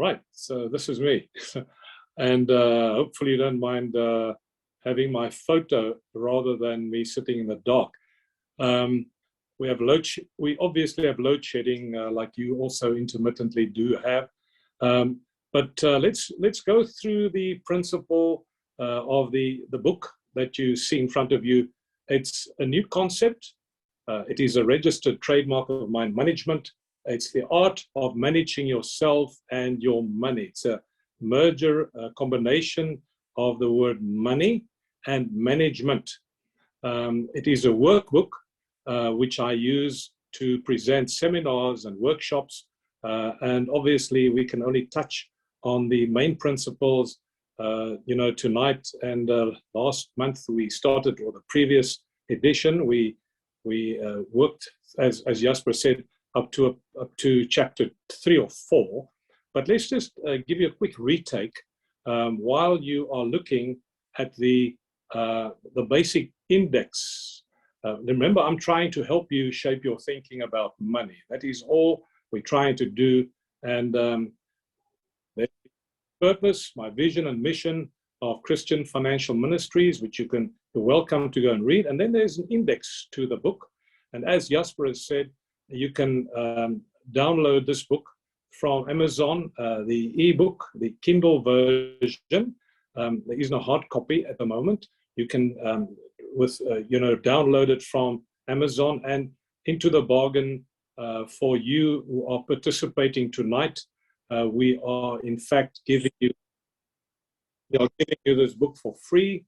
Right, so this is me. And hopefully you don't mind having my photo rather than me sitting in the dark. We obviously have load shedding, like you also intermittently do have. But let's go through the principle of the book that you see in front of you. It's a new concept. It is a registered trademark of mine, Moneygement. It's the art of managing yourself and your money. It's a merger, a combination of the word money and management. It is a workbook which I use to present seminars and workshops. And obviously, we can only touch on the main principles, tonight and last month we started, or the previous edition, we worked, as Jasper said, up to chapter 3 or 4. But let's just give you a quick retake while you are looking at the basic index. Remember, I'm trying to help you shape your thinking about money. That is all we're trying to do. And the purpose, my vision and mission of Christian Financial Ministries, which you're welcome to go and read. And then there's an index to the book. And as Jasper has said, you can download this book from Amazon, the ebook, the Kindle version. There is no hard copy at the moment. You can download it from Amazon, and into the bargain for you who are participating tonight, we are in fact giving you this book for free,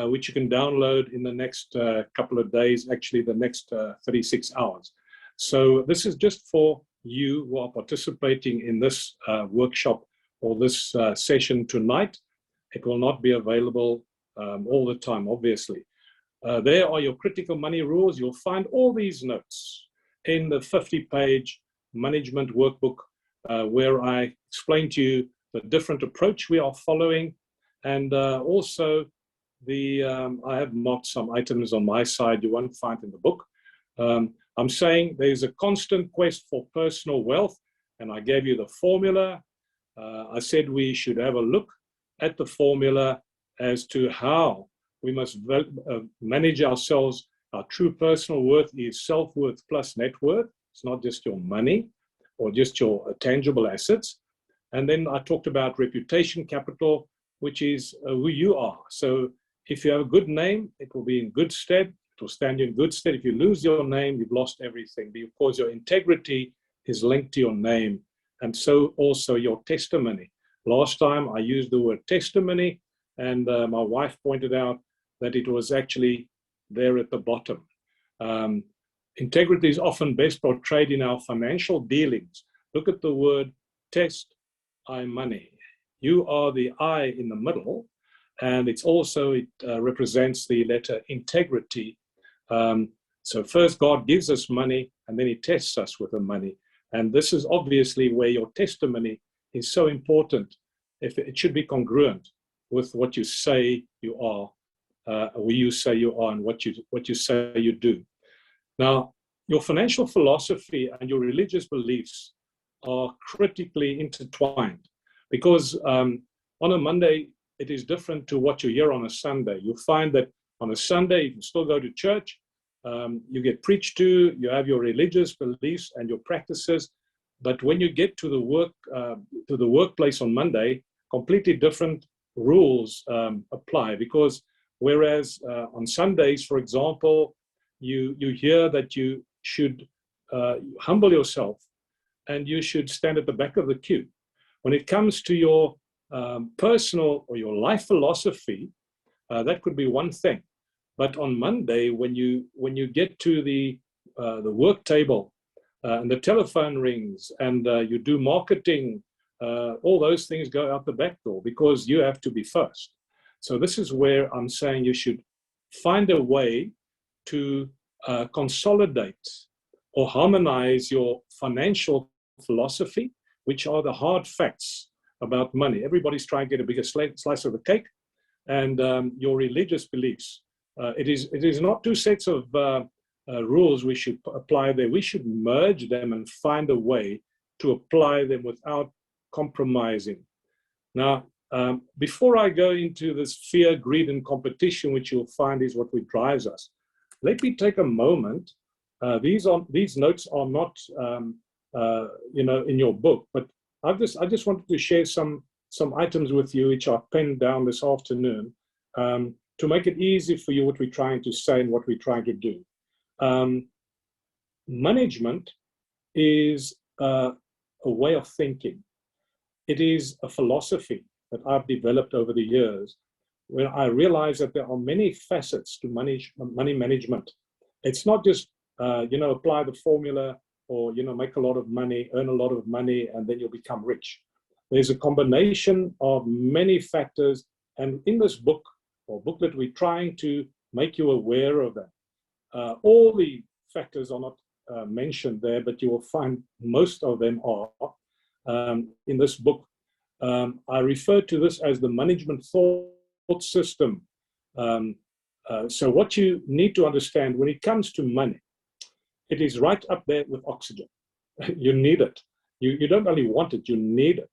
which you can download in the next couple of days, actually the next 36 hours. So this is just for you who are participating in this workshop or this session tonight. It will not be available all the time, obviously. There are your critical money rules. You'll find all these notes in the 50-page management workbook where I explain to you the different approach we are following. And also, I have marked some items on my side you won't find in the book. I'm saying there's a constant quest for personal wealth, and I gave you the formula. I said we should have a look at the formula as to how we must manage ourselves. Our true personal worth is self-worth plus net worth. It's not just your money or just your tangible assets. And then I talked about reputation capital, which is who you are. So if you have a good name, it will be in good stead. It will stand you in good stead. If you lose your name, you've lost everything, because your integrity is linked to your name, and so also your testimony. Last time I used the word testimony, and my wife pointed out that it was actually there at the bottom. Integrity is often best portrayed in our financial dealings. Look at the word test, I money. You are the I in the middle, and it represents the letter integrity. So first God gives us money, and then he tests us with the money. And this is obviously where your testimony is so important. If it should be congruent with what you say you are, who you say you are, and what you say you do. Now, your financial philosophy and your religious beliefs are critically intertwined, because on a Monday, it is different to what you hear on a Sunday. You'll find that on a Sunday, you can still go to church, you get preached to, you have your religious beliefs and your practices, but when you get to the workplace on Monday, completely different rules apply, because whereas on Sundays, for example, you hear that you should humble yourself and you should stand at the back of the queue. When it comes to your personal or your life philosophy, that could be one thing. But on Monday, when you get to the work table and the telephone rings and you do marketing, all those things go out the back door, because you have to be first. So this is where I'm saying you should find a way to consolidate or harmonize your financial philosophy, which are the hard facts about money. Everybody's trying to get a bigger slice of the cake, and your religious beliefs. It is not two sets of rules we should apply there. We should merge them and find a way to apply them without compromising. Now, before I go into this fear, greed, and competition, which you'll find is what drives us, let me take a moment. These notes are not, in your book, but I just wanted to share some items with you which are penned down this afternoon to make it easy for you what we're trying to say and what we're trying to do. Management is a way of thinking. It is a philosophy that I've developed over the years, where I realize that there are many facets to money management. It's not just apply the formula or make a lot of money, earn a lot of money, and then you'll become rich. There's a combination of many factors, and in this book or booklet, we're trying to make you aware of them. All the factors are not mentioned there, but you will find most of them are in this book. I refer to this as the management thought system. So what you need to understand when it comes to money, it is right up there with oxygen. You need it. You don't only want it, you need it.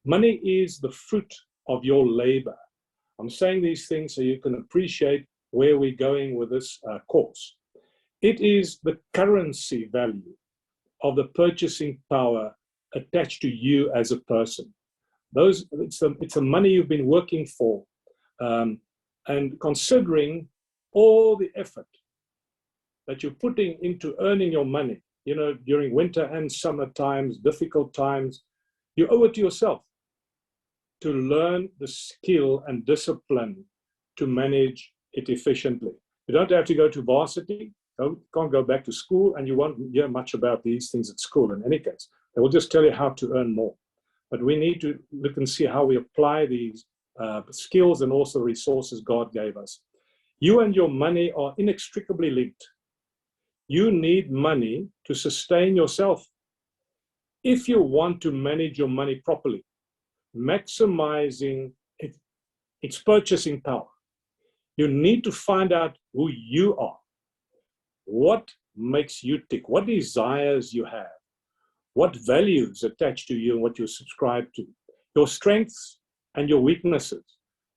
Money is the fruit of your labor. I'm saying these things so you can appreciate where we're going with this course. It is the currency value of the purchasing power attached to you as a person. It's the money you've been working for, and considering all the effort that you're putting into earning your money, during winter and summer times, difficult times, you owe it to yourself to learn the skill and discipline to manage it efficiently. You don't have to go to varsity. You can't go back to school, and you won't hear much about these things at school in any case. They will just tell you how to earn more. But we need to look and see how we apply these skills and also resources God gave us. You and your money are inextricably linked. You need money to sustain yourself. If you want to manage your money properly, maximizing its purchasing power, you need to find out who you are. What makes you tick? What desires you have? What values attach to you and what you subscribe to? Your strengths and your weaknesses,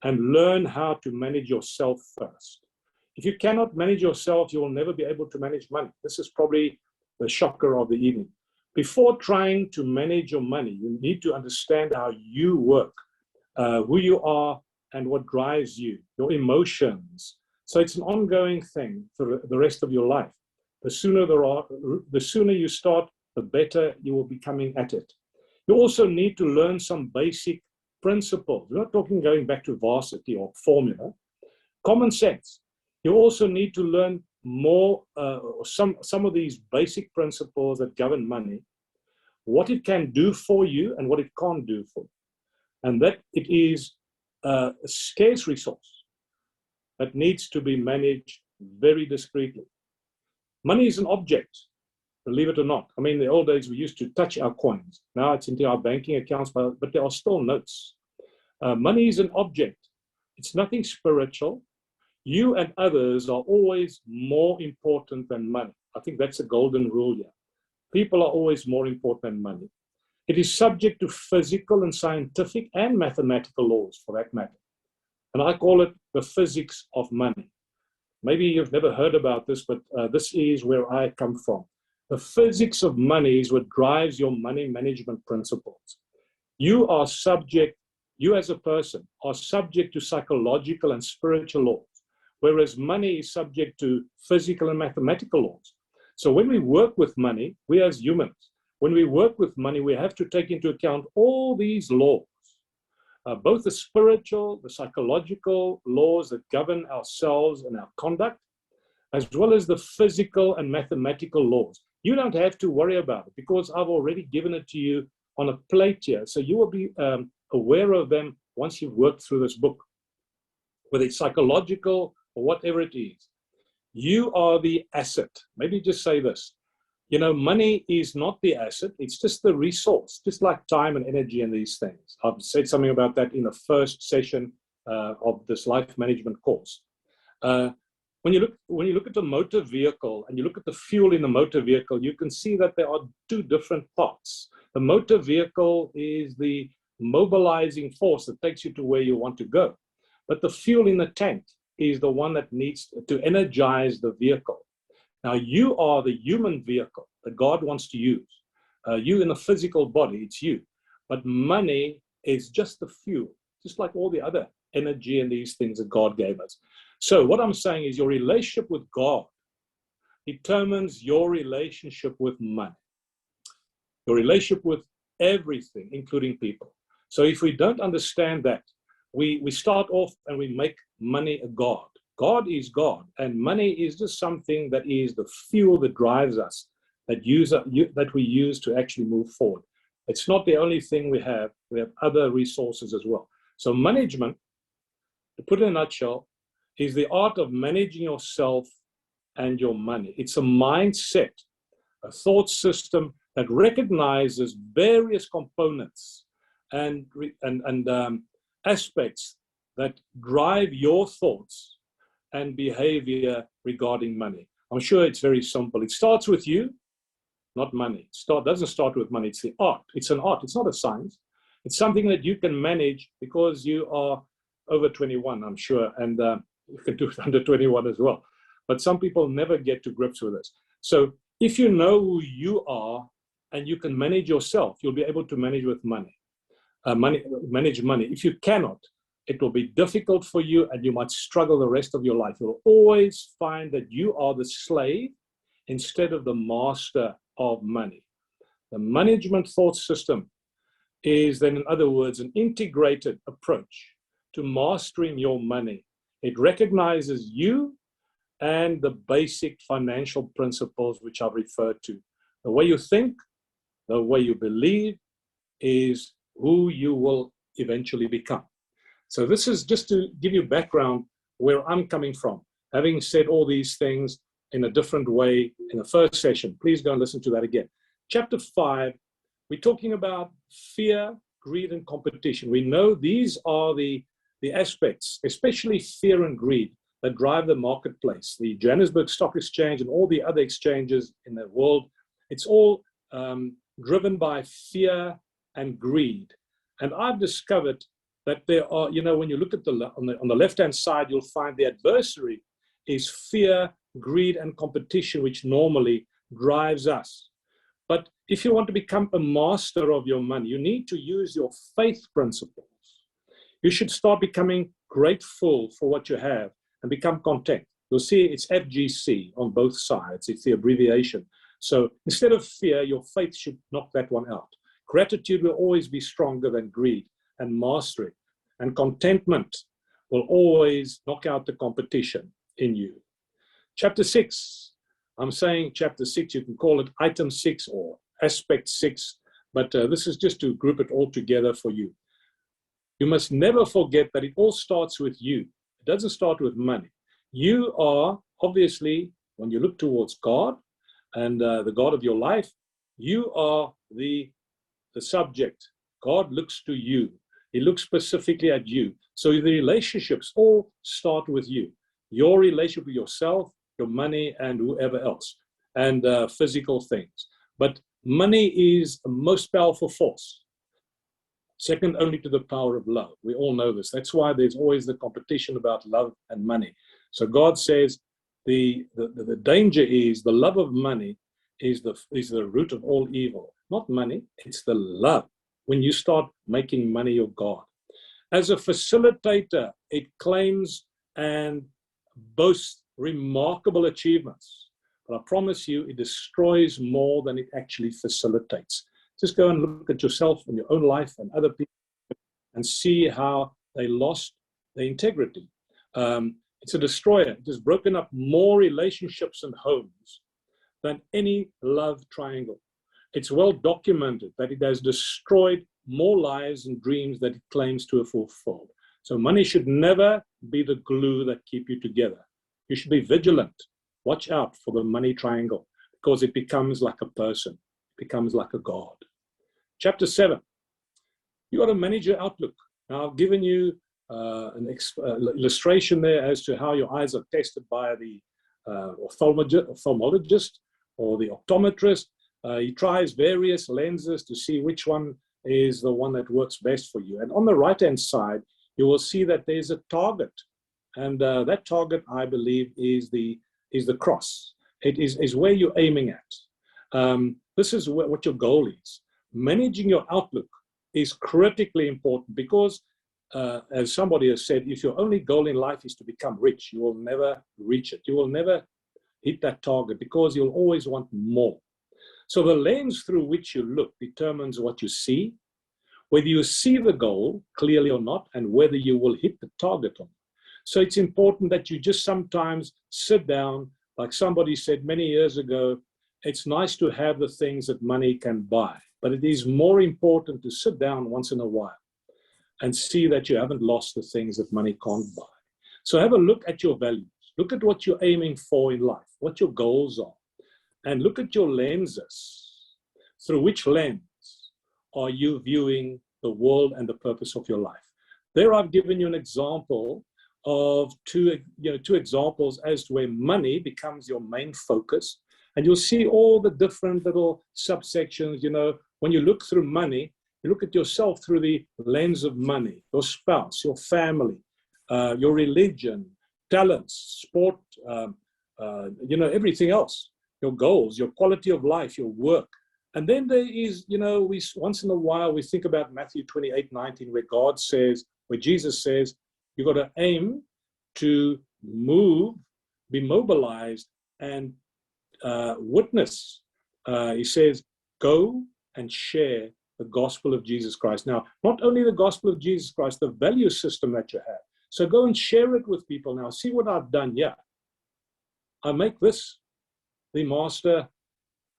and learn how to manage yourself first. If you cannot manage yourself, you will never be able to manage money. This is probably the shocker of the evening. Before trying to manage your money, you need to understand how you work, who you are, and what drives you, your emotions. So it's an ongoing thing for the rest of your life. The sooner you start, the better you will be coming at it. You also need to learn some basic principles. We're not talking going back to varsity or formula. Common sense. You also need to learn more, some of these basic principles that govern money, what it can do for you and what it can't do for you. And that it is a scarce resource that needs to be managed very discreetly. Money is an object, believe it or not. I mean, in the old days, we used to touch our coins. Now it's into our banking accounts, but there are still notes. Money is an object. It's nothing spiritual. You and others are always more important than money. I think that's a golden rule here. People are always more important than money. It is subject to physical and scientific and mathematical laws, for that matter. And I call it the physics of money. Maybe you've never heard about this, but this is where I come from. The physics of money is what drives your money management principles. You as a person are subject to psychological and spiritual laws, whereas money is subject to physical and mathematical laws. So when we work with money, we as humans, when we work with money, we have to take into account all these laws, both the spiritual, the psychological laws that govern ourselves and our conduct, as well as the physical and mathematical laws. You don't have to worry about it because I've already given it to you on a plate here. So you will be aware of them once you've worked through this book, whether it's psychological or whatever it is. You are the asset. Maybe just say this. Money is not the asset. It's just the resource, just like time and energy and these things. I've said something about that in the first session of this life management course. When you look at the motor vehicle and you look at the fuel in the motor vehicle, you can see that there are two different parts. The motor vehicle is the mobilizing force that takes you to where you want to go. But the fuel in the tank is the one that needs to energize the vehicle. Now, you are the human vehicle that God wants to use. You in a physical body, it's you. But money is just the fuel, just like all the other energy and these things that God gave us. So what I'm saying is your relationship with God determines your relationship with money, your relationship with everything, including people. So if we don't understand that, we start off and we make money a god. God is God, and money is just something that is the fuel that drives us, that we use to actually move forward. It's not the only thing we have. We have other resources as well. So management, to put it in a nutshell, is the art of managing yourself and your money. It's a mindset, a thought system that recognizes various components and aspects that drive your thoughts and behavior regarding money. I'm sure it's very simple. It starts with you, not money. It doesn't start with money. It's the art. It's an art. It's not a science. It's something that you can manage because you are over 21, I'm sure, and you can do it under 21 as well. But some people never get to grips with this. So if you know who you are and you can manage yourself, you'll be able to manage with money. Manage money. If you cannot, it will be difficult for you and you might struggle the rest of your life. You'll always find that you are the slave instead of the master of money. The management thought system is then, in other words, an integrated approach to mastering your money. It recognizes you and the basic financial principles which I've referred to. The way you think, the way you believe is who you will eventually become. So this is just to give you background where I'm coming from. Having said all these things in a different way in the first session, please go and listen to that again. Chapter 5, we're talking about fear, greed, and competition. We know these are the aspects, especially fear and greed, that drive the marketplace. The Johannesburg Stock Exchange and all the other exchanges in the world, it's all driven by fear and greed. And I've discovered that there are, when you look at on the left-hand side, you'll find the adversary is fear, greed, and competition, which normally drives us. But if you want to become a master of your money, you need to use your faith principles. You should start becoming grateful for what you have and become content. You'll see it's FGC on both sides. It's the abbreviation. So instead of fear, your faith should knock that one out. Gratitude will always be stronger than greed and mastery. And contentment will always knock out the competition in you. Chapter 6. I'm saying chapter 6, you can call it item 6 or aspect 6, but this is just to group it all together for you. You must never forget that it all starts with you. It doesn't start with money. You are, obviously, when you look towards God and the God of your life, you are the subject. God looks to you. He looks specifically at you. So the relationships all start with you. Your relationship with yourself, your money, and whoever else, and physical things. But money is the most powerful force, second only to the power of love. We all know this. That's why there's always the competition about love and money. So God says the danger is the love of money is the root of all evil. Not money, it's the love. When you start making money your God. As a facilitator, it claims and boasts remarkable achievements. But I promise you, it destroys more than it actually facilitates. Just go and look at yourself and your own life and other people and see how they lost their integrity. It's a destroyer. It has broken up more relationships and homes than any love triangle. It's well documented that it has destroyed more lives and dreams that it claims to have fulfilled. So money should never be the glue that keep you together. You should be vigilant. Watch out for the money triangle because it becomes like a person. It becomes like a god. Chapter 7. You got to manage your outlook. Now, I've given you an illustration there as to how your eyes are tested by the ophthalmologist or the optometrist. He tries various lenses to see which one is the one that works best for you. And on the right-hand side, you will see that there's a target. And that target, I believe, is the cross. It is where you're aiming at. This is what your goal is. Managing your outlook is critically important because, as somebody has said, if your only goal in life is to become rich, you will never reach it. You will never hit that target because you'll always want more. So the lens through which you look determines what you see, whether you see the goal clearly or not, and whether you will hit the target or not. So it's important that you just sometimes sit down, like somebody said many years ago, it's nice to have the things that money can buy, but it is more important to sit down once in a while and see that you haven't lost the things that money can't buy. So have a look at your values. Look at what you're aiming for in life, what your goals are, and look at your lenses. Through which lens are you viewing the world and the purpose of your life? There I've given you an example of two examples as to where money becomes your main focus. And you'll see all the different little subsections. When you look through money, you look at yourself through the lens of money, your spouse, your family, your religion, talents, sport, everything else, your goals, your quality of life, your work. And then there is, we once in a while, we think about Matthew 28:19, where Jesus says, you've got to aim to move, be mobilized, and witness. He says, go and share the gospel of Jesus Christ. Now, not only the gospel of Jesus Christ, the value system that you have. So go and share it with people. Now, see what I've done here. I make this the master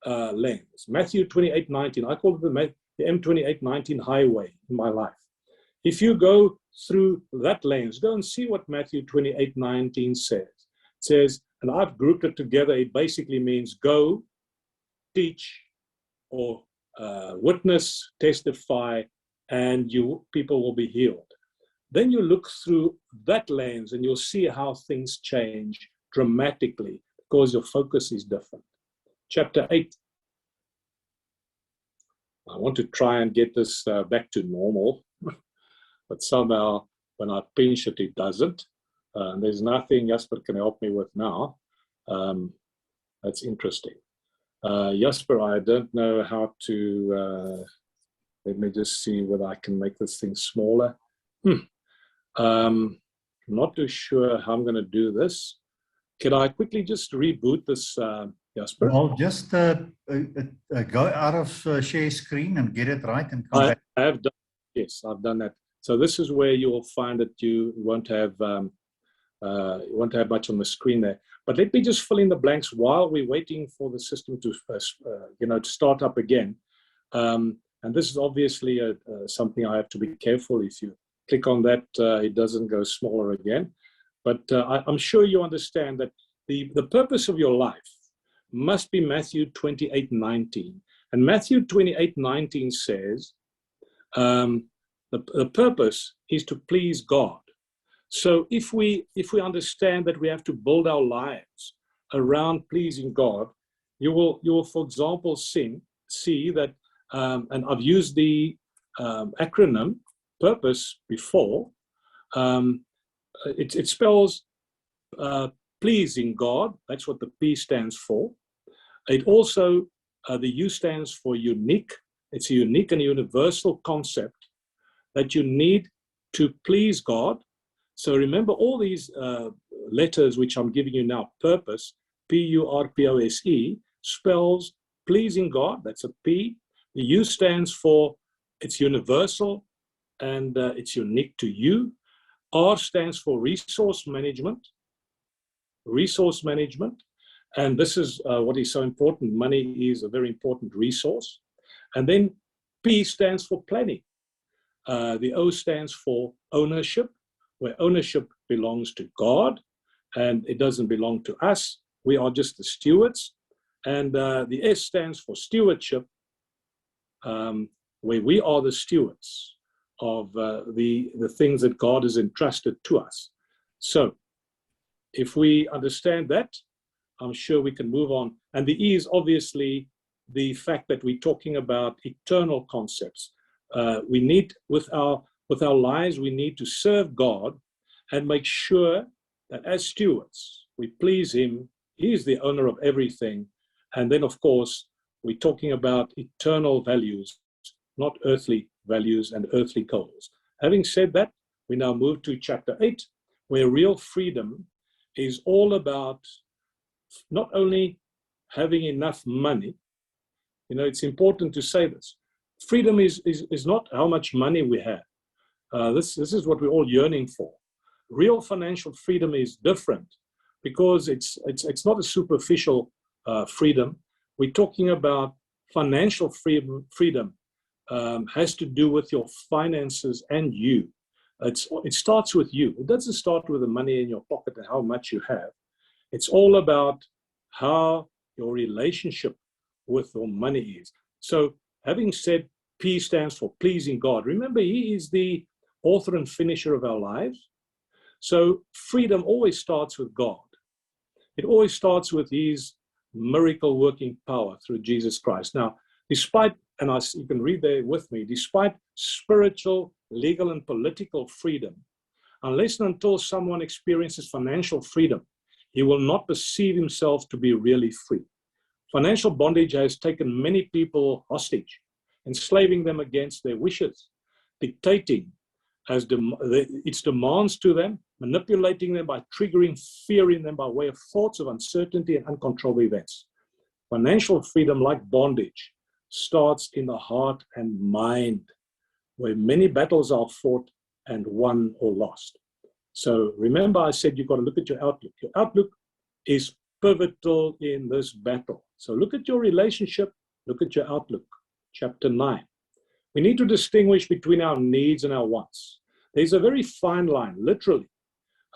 lens. Matthew 28:19. I call it the M28:19 highway in my life. If you go through that lens, go and see what Matthew 28:19 says. It says, and I've grouped it together, it basically means go, teach, or witness, testify, and people will be healed. Then you look through that lens and you'll see how things change dramatically because your focus is different. Chapter 8. I want to try and get this back to normal, but somehow when I pinch it, it doesn't. There's nothing Jasper can help me with now. That's interesting. Jasper, I don't know how to, let me just see whether I can make this thing smaller. I'm not too sure how I'm going to do this. Can I quickly just reboot this, Jasper? Well, just go out of share screen and get it right and come back. I have done, yes, I've done that. So this is where you will find that you won't have much on the screen there. But let me just fill in the blanks while we're waiting for the system to, to start up again. And this is obviously something I have to be careful. If you click on that, it doesn't go smaller again. But I'm sure you understand that the purpose of your life must be Matthew 28:19. And Matthew 28:19 says, the purpose is to please God. So if we understand that we have to build our lives around pleasing God, you will for example see that, and I've used the acronym purpose before. It spells pleasing God. That's what the P stands for. It also, the U stands for unique. It's a unique and universal concept that you need to please God. So remember all these letters which I'm giving you now, purpose, P-U-R-P-O-S-E, spells pleasing God, that's a P. The U stands for it's universal and it's unique to you. R stands for resource management. And this is what is so important. Money is a very important resource. And then P stands for planning. The O stands for ownership, where ownership belongs to God and it doesn't belong to us. We are just the stewards. And the S stands for stewardship, where we are the stewards of the things that God has entrusted to us. So if we understand that, I'm sure we can move on. And the E is obviously the fact that we're talking about eternal concepts. We need, with our lives, we need to serve God and make sure that as stewards, we please Him. He is the owner of everything. And then, of course, we're talking about eternal values, not earthly values and earthly goals. Having said that, we now move to chapter 8, where real freedom is all about not only having enough money. You know, it's important to say this. Freedom is not how much money we have. This is what we're all yearning for. Real financial freedom is different because it's not a superficial freedom. We're talking about financial freedom has to do with your finances and you. It starts with you. It doesn't start with the money in your pocket and how much you have. It's all about how your relationship with your money is. So having said P stands for pleasing God, remember He is the author and finisher of our lives. So freedom always starts with God. It always starts with His miracle working power through Jesus Christ. Now, despite, and you can read there with me, despite spiritual, legal, and political freedom, unless and until someone experiences financial freedom, he will not perceive himself to be really free. Financial bondage has taken many people hostage, enslaving them against their wishes, dictating its demands to them, manipulating them by triggering fear in them by way of thoughts of uncertainty and uncontrolled events. Financial freedom, like bondage, starts in the heart and mind, where many battles are fought and won or lost. So remember, I said you've got to look at your outlook. Your outlook is pivotal in this battle. So look at your relationship, look at your outlook. Chapter 9. We need to distinguish between our needs and our wants. There's a very fine line, literally.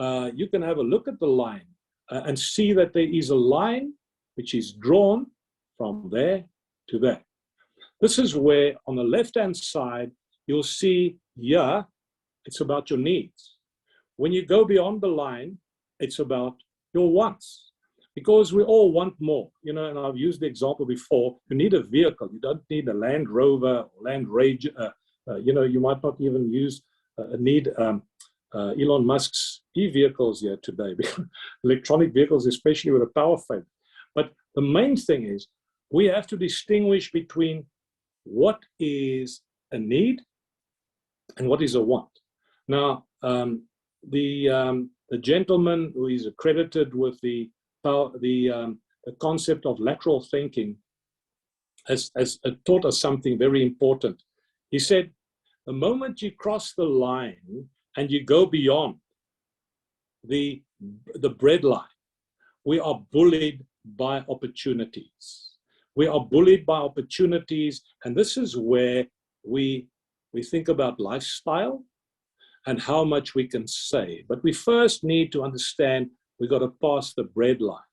You can have a look at the line and see that there is a line which is drawn from there to there. This is where, on the left-hand side, you'll see, yeah, it's about your needs. When you go beyond the line, it's about your wants. Because we all want more, you know, and I've used the example before. You need a vehicle. You don't need a Land Rover, or Land Ranger. You know, you might not even need Elon Musk's e-vehicles here today, electronic vehicles, especially with a power failure. But the main thing is we have to distinguish between what is a need and what is a want. Now, the gentleman who is accredited with the concept of lateral thinking has taught us something very important. He said, the moment you cross the line and you go beyond the bread line, we are bullied by opportunities. We are bullied by opportunities, and this is where we think about lifestyle and how much we can save. But we first need to understand we've got to pass the bread line.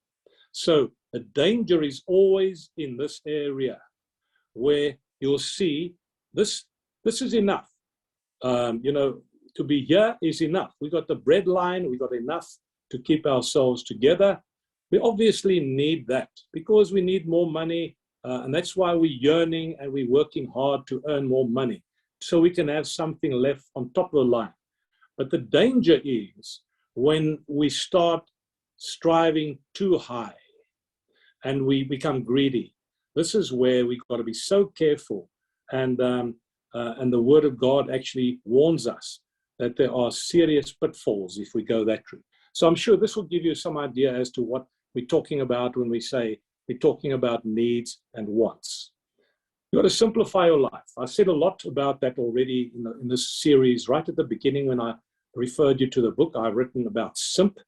So the danger is always in this area where you'll see this is enough. You know, to be here is enough. We got the bread line, we got enough to keep ourselves together. We obviously need that because we need more money, and that's why we're yearning and we're working hard to earn more money so we can have something left on top of the line. But the danger is when we start striving too high and we become greedy. This is where we've got to be so careful, and the Word of God actually warns us that there are serious pitfalls if we go that route. So I'm sure this will give you some idea as to what we're talking about when we say we're talking about needs and wants. You've got to simplify your life. I said a lot about that already in this series right at the beginning when I referred you to the book I've written about SIMP,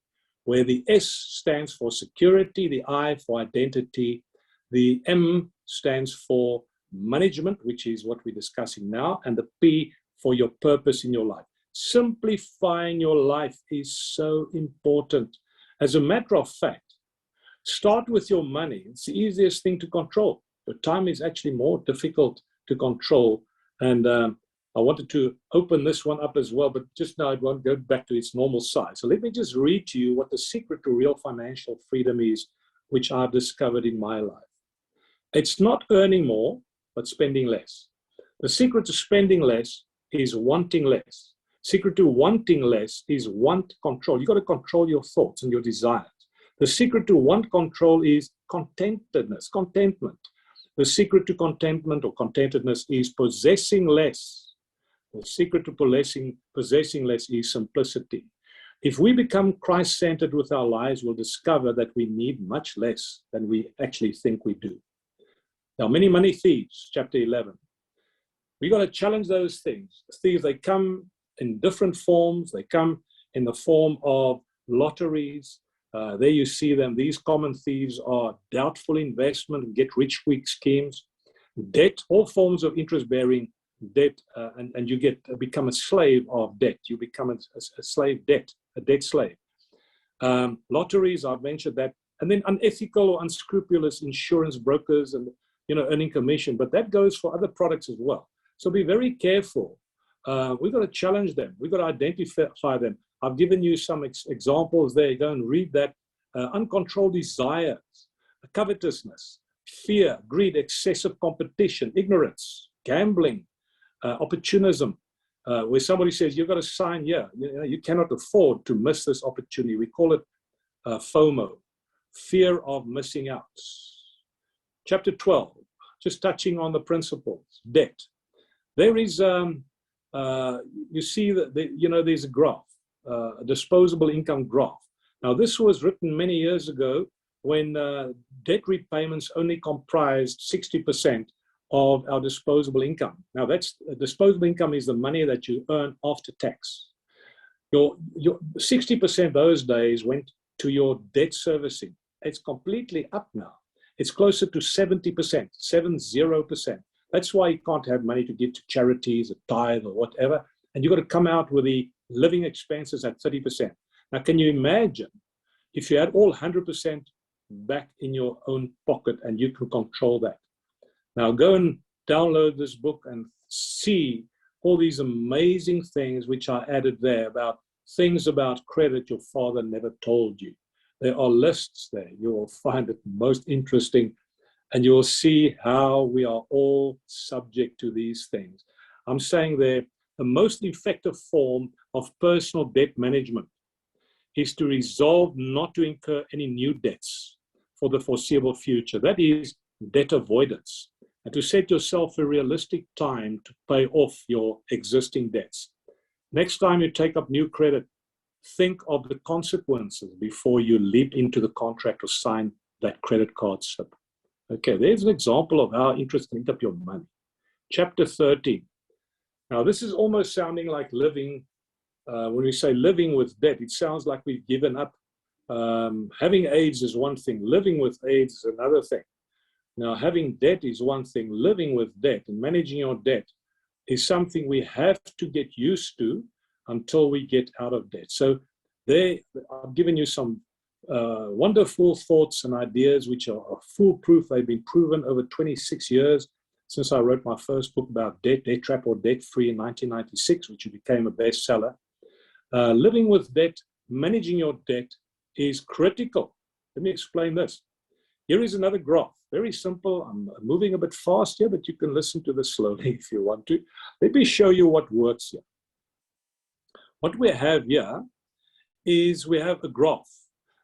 where the S stands for security, the I for identity, the M stands for management, which is what we're discussing now, and the P for your purpose in your life. Simplifying your life is so important. As a matter of fact, start with your money. It's the easiest thing to control. Your time is actually more difficult to control. And I wanted to open this one up as well, but just now it won't go back to its normal size. So let me just read to you what the secret to real financial freedom is, which I've discovered in my life. It's not earning more, but spending less. The secret to spending less is wanting less. Secret to wanting less is want control. You've got to control your thoughts and your desires. The secret to want control is contentedness, contentment. The secret to contentment or contentedness is possessing less. The secret to possessing less is simplicity. If we become Christ-centered with our lives, we'll discover that we need much less than we actually think we do. Now, many money thieves, chapter 11. We got to challenge those things. Thieves, they come in different forms. They come in the form of lotteries. There you see them. These common thieves are doubtful investment, get-rich-quick schemes, debt, all forms of interest-bearing debt, and you become a slave of debt. You become a slave debt, a debt slave. Lotteries, I've mentioned that, and then unethical or unscrupulous insurance brokers and earning commission, but that goes for other products as well. So be very careful. We've got to challenge them. We've got to identify them. I've given you some examples there. Go and read that. Uncontrolled desires, covetousness, fear, greed, excessive competition, ignorance, gambling, opportunism, where somebody says, you've got to sign here. You cannot afford to miss this opportunity. We call it FOMO, fear of missing out. Chapter 12, just touching on the principles, debt. There is, you see that, there's a graph, a disposable income graph. Now, this was written many years ago when debt repayments only comprised 60% of our disposable income. Now, that's disposable income is the money that you earn after tax. Your 60% those days went to your debt servicing. It's completely up now. It's closer to 70%, 70%. That's why you can't have money to give to charities, a tithe or whatever. And you've got to come out with the living expenses at 30%. Now, can you imagine if you had all 100% back in your own pocket and you can control that? Now, go and download this book and see all these amazing things which are added there about things about credit your father never told you. There are lists there. You will find it most interesting, and you will see how we are all subject to these things. I'm saying there, the most effective form of personal debt management is to resolve not to incur any new debts for the foreseeable future. That is debt avoidance, and to set yourself a realistic time to pay off your existing debts. Next time you take up new credit, think of the consequences before you leap into the contract or sign that credit card slip. Okay, there's an example of how interest can eat up your money. Chapter 13. Now, this is almost sounding like living. When we say living with debt, it sounds like we've given up. Having AIDS is one thing. Living with AIDS is another thing. Now, having debt is one thing. Living with debt and managing your debt is something we have to get used to until we get out of debt. So there, I've given you some wonderful thoughts and ideas which are foolproof. They've been proven over 26 years since I wrote my first book about debt, Debt Trap or Debt Free in 1996, which became a bestseller. Living with debt, managing your debt is critical. Let me explain this. Here is another graph, very simple. I'm moving a bit fast here, but you can listen to this slowly if you want to. Let me show you what works here. What we have here is we have a graph.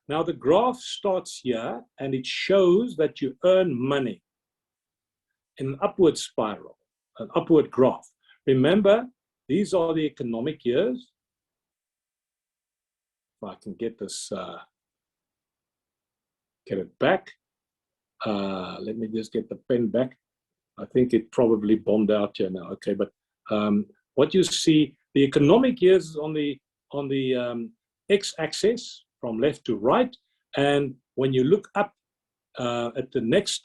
Now the graph starts here and it shows that you earn money in an upward spiral, an upward graph. Remember, these are the economic years. If I can get this, get it back. Let me just get the pen back. I think it probably bombed out here now. Okay, but what you see, the economic years on the x-axis from left to right, and when you look up at the next,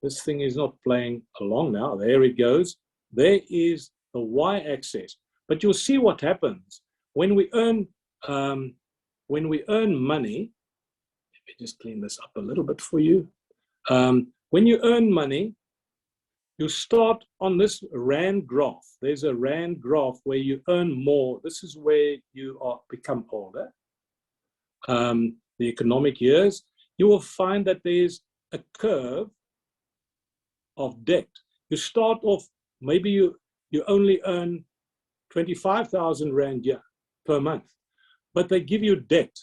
this thing is not playing along now. There it goes. There is the y-axis. But you'll see what happens when we earn money. Let me just clean this up a little bit for you. When you earn money, you start on this Rand graph. There's a Rand graph where you earn more. This is where you become older. The economic years, you will find that there's a curve of debt. You start off, maybe you only earn 25,000 Rand per month, but they give you debt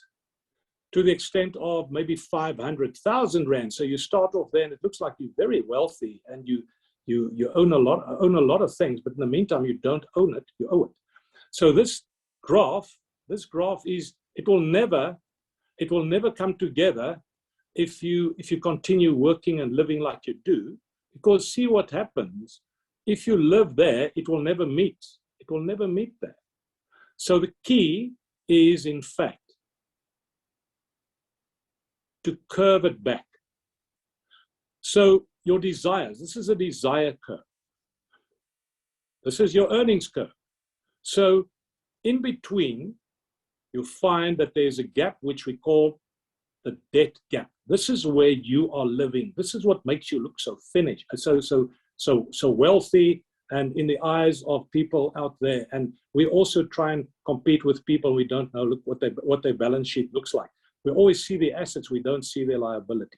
to the extent of maybe 500,000 Rand. So you start off there and it looks like you're very wealthy and you own a lot of things, but in the meantime, you don't own it, you owe it. So this graph is, it will never come together if you continue working and living like you do, because see what happens. If you live there, it will never meet. It will never meet there. So the key is, in fact, to curve it back. So your desires, this is a desire curve. This is your earnings curve. So in between, you find that there's a gap which we call the debt gap. This is where you are living. This is what makes you look so finished, so wealthy, and in the eyes of people out there. And we also try and compete with people we don't know. Look what their balance sheet looks like. We always see the assets, we don't see their liability.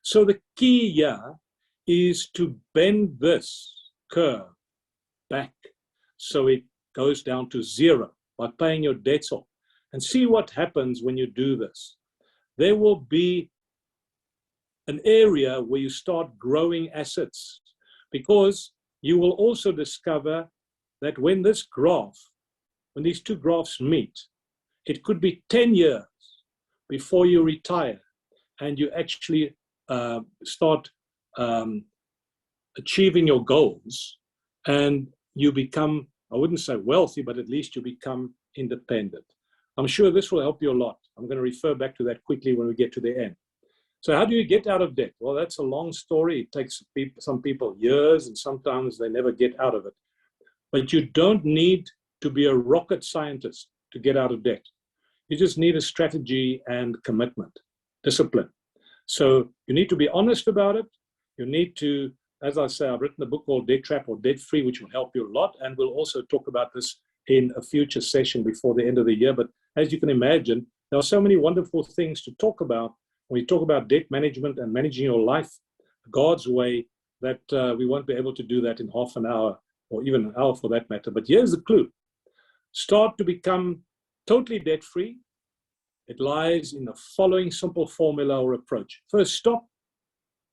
So the key here is to bend this curve back so it goes down to zero by paying your debts off. And see what happens when you do this. There will be an area where you start growing assets, because you will also discover that when these two graphs meet, it could be 10 years before you retire and you actually start achieving your goals, and you become, I wouldn't say wealthy, but at least you become independent. I'm sure this will help you a lot. I'm going to refer back to that quickly when we get to the end. So how do you get out of debt? Well, that's a long story. It takes some people years, and sometimes they never get out of it. But you don't need to be a rocket scientist to get out of debt. You just need a strategy and commitment, discipline. So you need to be honest about it. You need to, as I say, I've written a book called Debt Trap or Debt Free, which will help you a lot. And we'll also talk about this in a future session before the end of the year. But as you can imagine, there are so many wonderful things to talk about when we talk about debt management and managing your life God's way, that we won't be able to do that in half an hour or even an hour for that matter. But here's the clue. Start to become totally debt-free. It lies in the following simple formula or approach. First, stop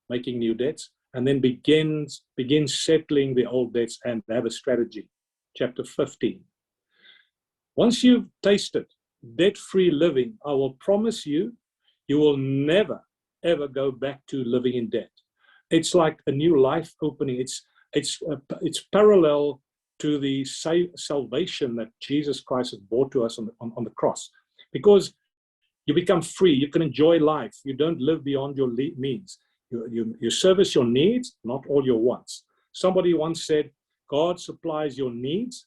making new debts, and then begin settling the old debts and have a strategy. Chapter 15. Once you've tasted debt-free living, I will promise you, you will never, ever go back to living in debt. It's like a new life opening. It's parallel to the salvation that Jesus Christ has brought to us on the cross. Because you become free, you can enjoy life. You don't live beyond your means. You service your needs, not all your wants. Somebody once said, God supplies your needs,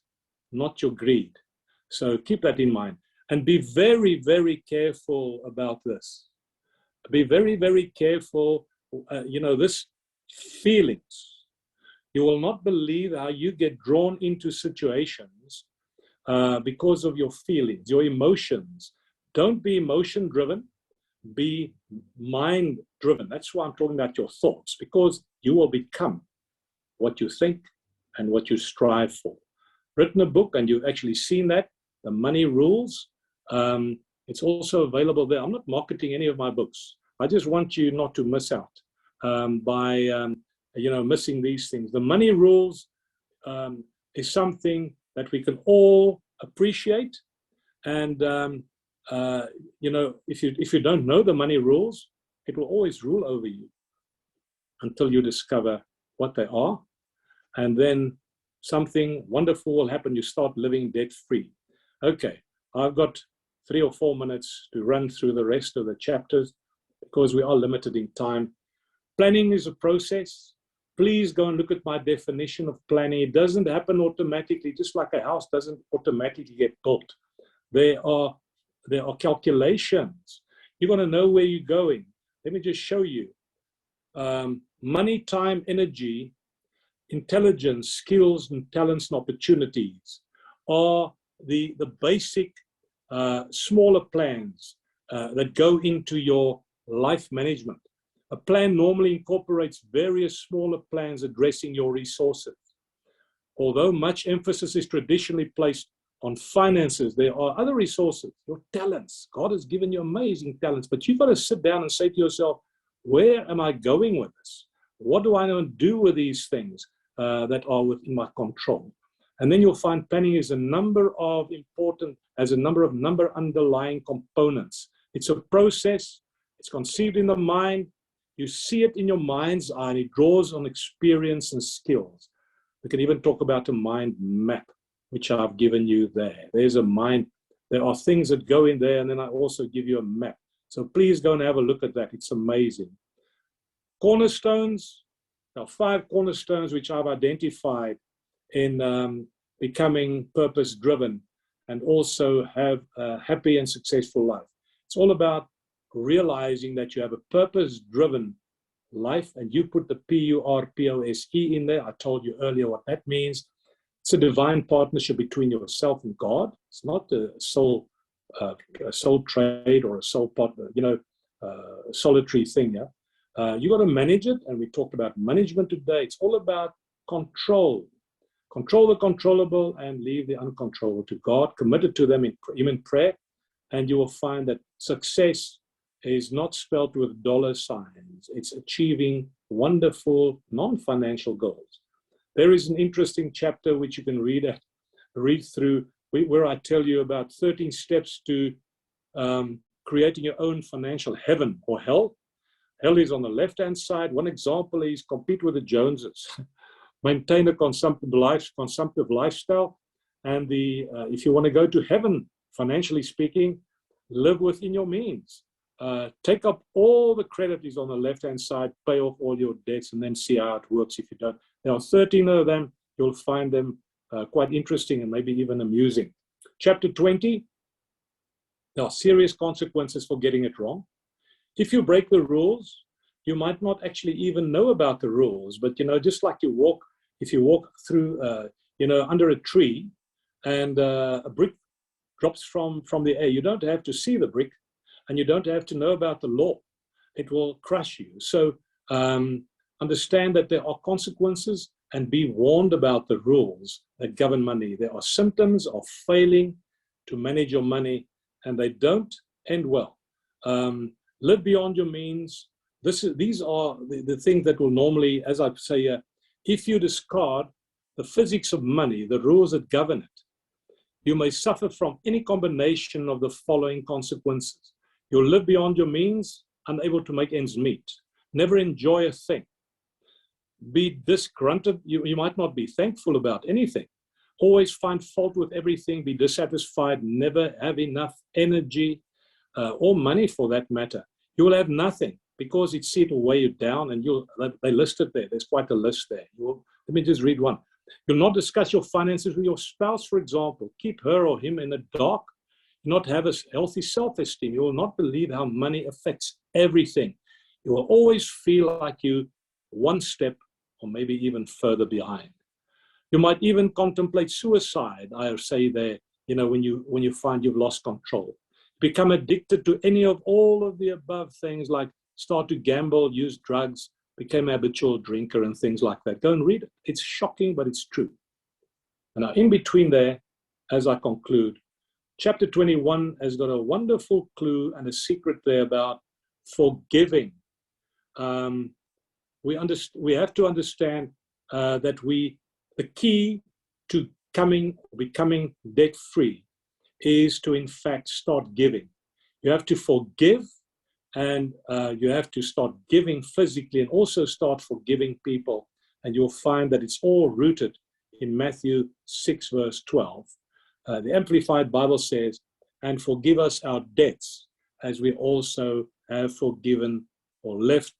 not your greed. So keep that in mind. And be very, very careful about this. Be very, very careful. This feelings. You will not believe how you get drawn into situations because of your feelings, your emotions. Don't be emotion-driven. Be mind-driven. That's why I'm talking about your thoughts, because you will become what you think and what you strive for. Written a book, and you've actually seen that, The Money Rules. It's also available there. I'm not marketing any of my books. I just want you not to miss out by missing these things. The Money Rules is something that we can all appreciate. And if you don't know the money rules, it will always rule over you until you discover what they are. And then something wonderful will happen. You start living debt-free. Okay, I've got 3 or 4 minutes to run through the rest of the chapters because we are limited in time. Planning is a process. Please go and look at my definition of planning. It doesn't happen automatically, just like a house doesn't automatically get built. There are calculations. You're going to know where you're going. Let me just show you. Money, time, energy, intelligence, skills, and talents and opportunities are the basic smaller plans that go into your life management. A plan normally incorporates various smaller plans addressing your resources. Although much emphasis is traditionally placed on finances, there are other resources, your talents. God has given you amazing talents, but you've got to sit down and say to yourself, where am I going with this? What do I want to do with these things that are within my control? And then you'll find planning is a number of underlying components. It's a process. It's conceived in the mind. You see it in your mind's eye, and it draws on experience and skills. We can even talk about a mind map, which I've given you there. There's a mind. There are things that go in there, and then I also give you a map. So please go and have a look at that. It's amazing. Cornerstones. There are 5 cornerstones which I've identified in becoming purpose-driven and also have a happy and successful life. It's all about realizing that you have a purpose-driven life, and you put the P-U-R-P-O-S-E in there. I told you earlier what that means. It's a divine partnership between yourself and God. It's not a soul trade or a soul partner, solitary thing. Yeah? You got to manage it, and we talked about management today. It's all about control. Control the controllable and leave the uncontrollable to God. Committed to them in prayer, and you will find that success is not spelled with dollar signs. It's achieving wonderful non-financial goals. There is an interesting chapter which you can read through, where I tell you about 13 steps to creating your own financial heaven or hell. Hell is on the left-hand side. One example is compete with the Joneses. Maintain a consumptive lifestyle. And if you want to go to heaven, financially speaking, live within your means. Take up all the credit is on the left-hand side, pay off all your debts, and then see how it works if you don't. There are 13 of them. You'll find them quite interesting and maybe even amusing. Chapter 20, there are serious consequences for getting it wrong. If you break the rules, you might not actually even know about the rules, but just like if you walk through, under a tree and a brick drops from the air, you don't have to see the brick, and you don't have to know about the law. It will crush you. So understand that there are consequences and be warned about the rules that govern money. There are symptoms of failing to manage your money, and they don't end well. Live beyond your means. These are the things that will normally, as I say, if you discard the physics of money, the rules that govern it, you may suffer from any combination of the following consequences. You'll live beyond your means, unable to make ends meet, never enjoy a thing, be disgruntled. You might not be thankful about anything, always find fault with everything, be dissatisfied, never have enough energy or money for that matter. You will have nothing because it will weigh you down, and they list it there. There's quite a list there. Let me just read one. You'll not discuss your finances with your spouse, for example. Keep her or him in the dark. Not have a healthy self-esteem. You will not believe how money affects everything. You will always feel like you one step or maybe even further behind. You might even contemplate suicide, I say there, when you find you've lost control. Become addicted to any of all of the above things, like start to gamble, use drugs, become a habitual drinker and things like that. Go and read it. It's shocking, but it's true. And now in between there, as I conclude, Chapter 21 has got a wonderful clue and a secret there about forgiving. We have to understand that the key to becoming debt-free is to, in fact, start giving. You have to forgive, and you have to start giving physically and also start forgiving people. And you'll find that it's all rooted in Matthew 6, verse 12. The Amplified Bible says, and forgive us our debts as we also have forgiven or left.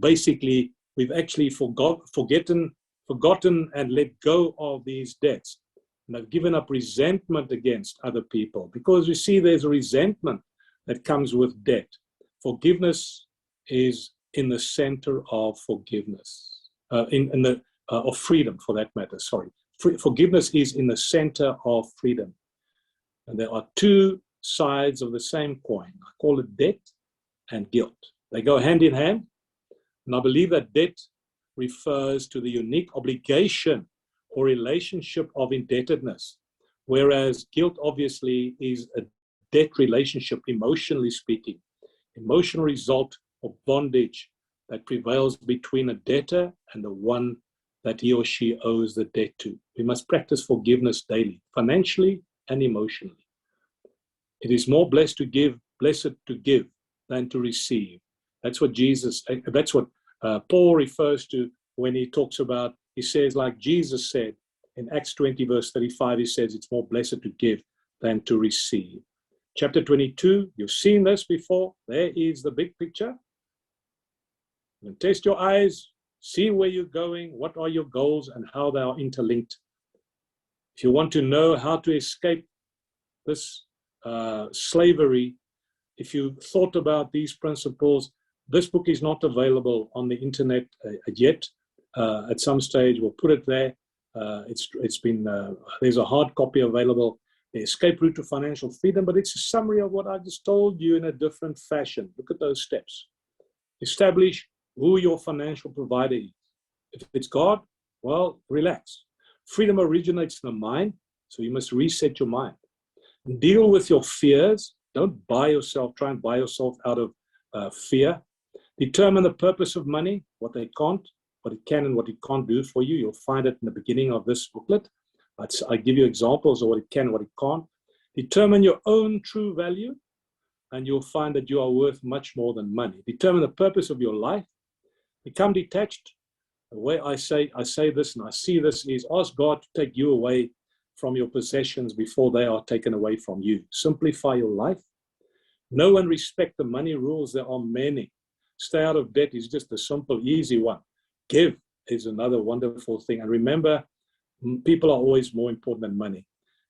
Basically, we've actually forgotten and let go of these debts. And have given up resentment against other people, because you see there's a resentment that comes with debt. Forgiveness is in the center of forgiveness, of freedom for that matter, sorry. Forgiveness is in the center of freedom. And there are two sides of the same coin. I call it debt and guilt. They go hand in hand. And I believe that debt refers to the unique obligation or relationship of indebtedness, whereas guilt obviously is a debt relationship, emotionally speaking, emotional result of bondage that prevails between a debtor and the one that he or she owes the debt to. We must practice forgiveness daily, financially and emotionally. It is more blessed to give than to receive. That's what Paul refers to when he talks about, he says, like Jesus said in Acts 20, verse 35, he says, it's more blessed to give than to receive. Chapter 22, you've seen this before. There is the big picture. You can test your eyes, see where you're going, what are your goals, and how they are interlinked. If you want to know how to escape this slavery, if you thought about these principles, this book is not available on the internet yet. At some stage, we'll put it there. There's a hard copy available, The Escape Route to Financial Freedom, but it's a summary of what I just told you in a different fashion. Look at those steps. Establish who your financial provider is. If it's God, well, relax. Freedom originates in the mind, so you must reset your mind. Deal with your fears. Don't try and buy yourself out of fear. Determine the purpose of money, what it can and what it can't do for you. You'll find it in the beginning of this booklet. I give you examples of what it can and what it can't. Determine your own true value, and you'll find that you are worth much more than money. Determine the purpose of your life. Become detached. The way I say this and I see this is ask God to take you away from your possessions before they are taken away from you. Simplify your life. Know and respect the money rules. There are many. Stay out of debt is just a simple, easy one. Give is another wonderful thing. And remember, people are always more important than money.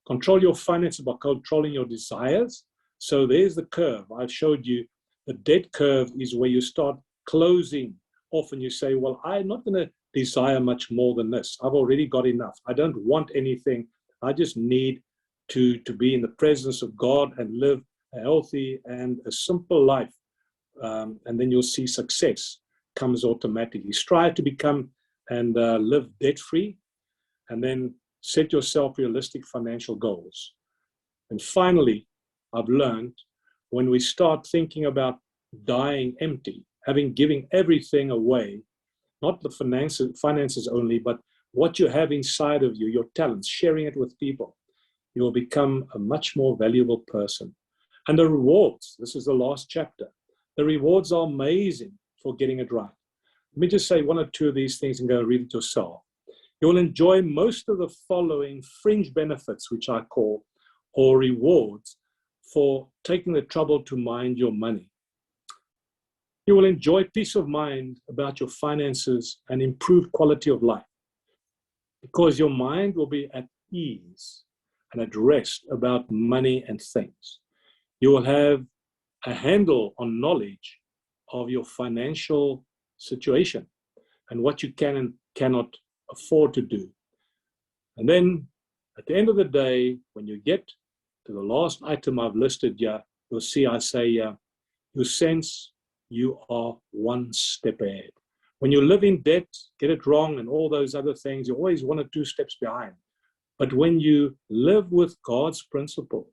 Control your finances by controlling your desires. So there's the curve. I've showed you the debt curve is where you start closing off and you say, well, I'm not going to desire much more than this. I've already got enough. I don't want anything. I just need to be in the presence of God and live a healthy and a simple life. And then you'll see success comes automatically. Strive to become and live debt-free, and then set yourself realistic financial goals. And finally, I've learned when we start thinking about dying empty, giving everything away, not the finances only, but what you have inside of you, your talents, sharing it with people, you will become a much more valuable person. And the rewards, this is the last chapter, the rewards are amazing for getting it right. Let me just say one or two of these things and go read it yourself. You will enjoy most of the following fringe benefits, which I call, or rewards, for taking the trouble to mind your money. You will enjoy peace of mind about your finances and improved quality of life, because your mind will be at ease and at rest about money and things. You will have a handle on knowledge of your financial situation and what you can and cannot afford to do. And then at the end of the day, when you get to the last item I've listed here, you'll see I say, you sense you are one step ahead. When you live in debt, get it wrong, and all those other things, you're always 1 or 2 steps behind. But when you live with God's principles,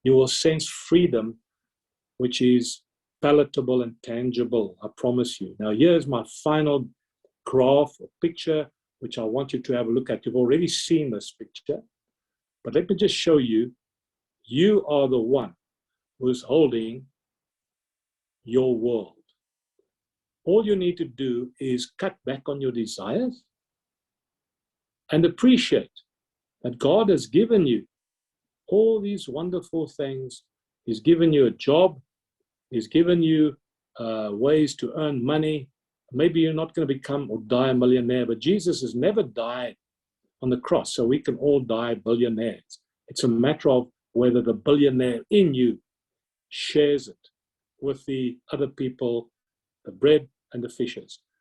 you will sense freedom, which is palatable and tangible, I promise you. Now, here's my final graph or picture, which I want you to have a look at. You've already seen this picture, but let me just show you. You are the one who's holding your world. All you need to do is cut back on your desires and appreciate that God has given you all these wonderful things. He's given you a job. He's given you ways to earn money. Maybe you're not going to become or die a millionaire, but Jesus has never died on the cross, so we can all die billionaires. It's a matter of whether the billionaire in you shares it with the other people, the bread and the fishes.